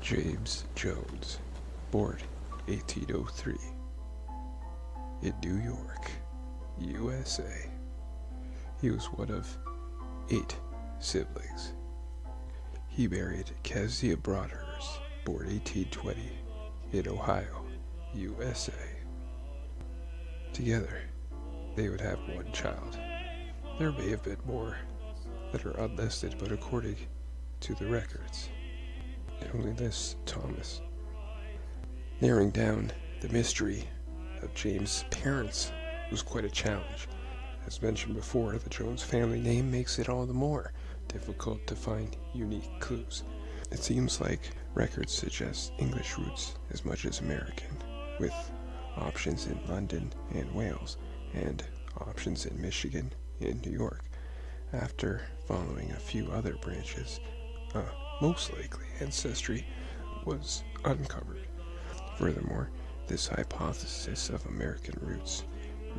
James Jones, born 1803, in New York, USA. He was one of 8 siblings. He married KEZIAH BROADHURST, born 1820, in Ohio, USA. Together, they would have 1 child. There may have been more that are unlisted, but according to the records, it only lists Thomas. Narrowing down the mystery of James' parents was quite a challenge. As mentioned before, the Jones family name makes it all the more difficult to find unique clues. It seems like records suggest English roots as much as American, with options in London and Wales, and options in Michigan and New York. After following a few other branches, most likely ancestry was uncovered. Furthermore, this hypothesis of American roots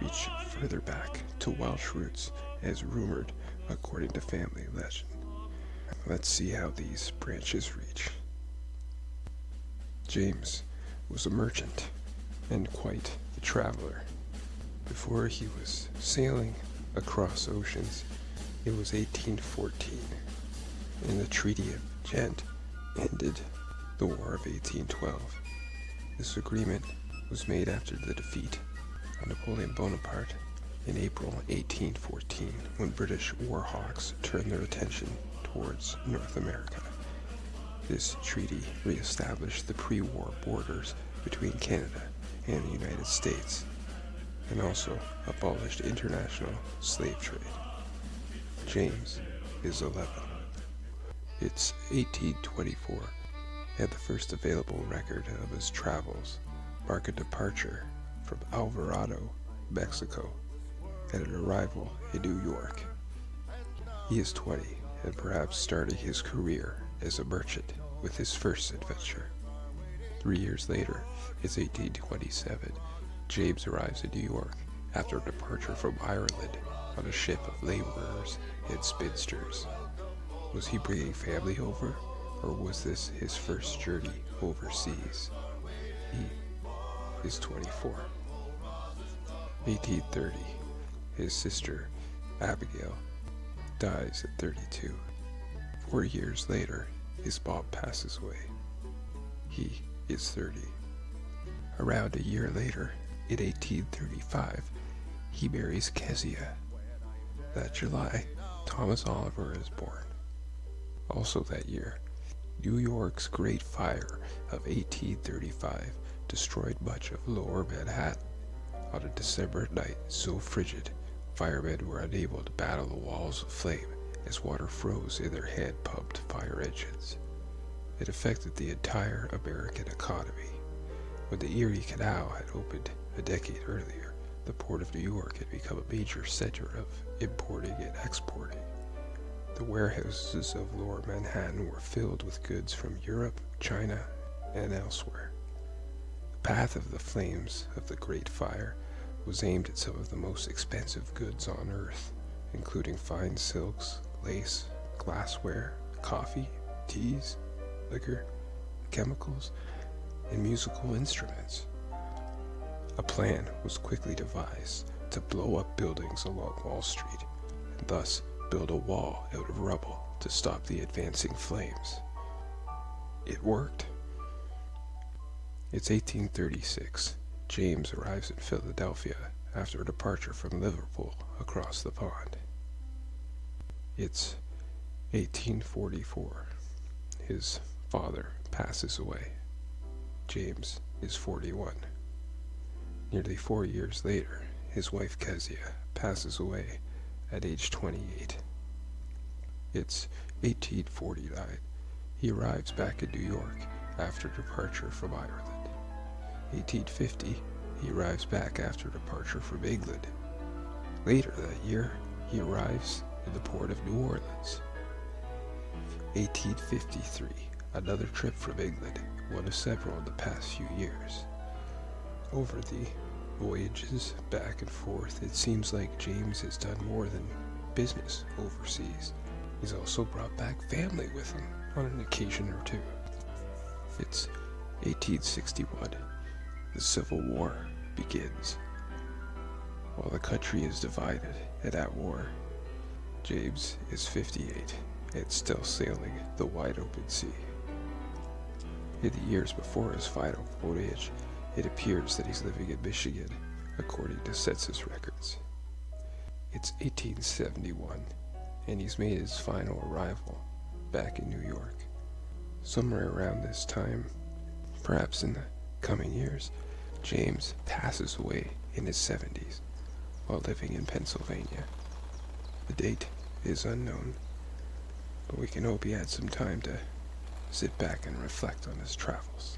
reached further back to Welsh roots, as rumored according to family legend. Let's see how these branches reach. James was a merchant and quite the traveler. Before he was sailing across oceans, it was 1814, and the Treaty of Ghent ended the War of 1812. This agreement was made after the defeat of Napoleon Bonaparte in April 1814, when British war hawks turned their attention towards North America. This treaty re-established the pre-war borders between Canada and the United States, and also abolished international slave trade. James is 11. It's 1824, and the first available record of his travels mark a departure from Alvarado, Mexico, and an arrival in New York. He is 20, and perhaps starting his career as a merchant with his first adventure. 3 years later, it's 1827, James arrives in New York after a departure from Ireland on a ship of laborers and spinsters. Was he bringing family over, or was this his first journey overseas? He is 24. 1830, his sister, Abigail, dies at 32. 4 years later, his mom passes away. He is 30. Around a year later, in 1835, he marries KEZIAH. That July, Thomas Oliver is born. Also that year, New York's Great Fire of 1835 destroyed much of lower Manhattan. On a December night so frigid, firemen were unable to battle the walls of flame as water froze in their hand-pumped fire engines. It affected the entire American economy. When the Erie Canal had opened a decade earlier, the Port of New York had become a major center of importing and exporting. The warehouses of lower Manhattan were filled with goods from Europe, China, and elsewhere. The path of the flames of the Great Fire was aimed at some of the most expensive goods on earth, including fine silks, lace, glassware, coffee, teas, liquor, chemicals, and musical instruments. A plan was quickly devised to blow up buildings along Wall Street, and thus build a wall out of rubble to stop the advancing flames. It worked. It's 1836. James arrives in Philadelphia after a departure from Liverpool across the pond. It's 1844. His father passes away. James is 41. Nearly 4 years later, his wife KEZIAH passes away at age 28. It's 1849. He arrives back in New York after departure from Ireland. 1850, he arrives back after departure from England. Later that year, he arrives in the port of New Orleans. 1853, another trip from England, one of several in the past few years. Over the voyages back and forth, it seems like James has done more than business overseas. He's also brought back family with him on an occasion or two. It's 1861. The Civil War begins. While the country is divided and at war, James is 58 and still sailing the wide open sea. In the years before his final voyage, it appears that he's living in Michigan, according to census records. It's 1871, and he's made his final arrival back in New York. Somewhere around this time, perhaps in the coming years, James passes away in his 70s while living in Pennsylvania. The date is unknown, but we can hope he had some time to sit back and reflect on his travels.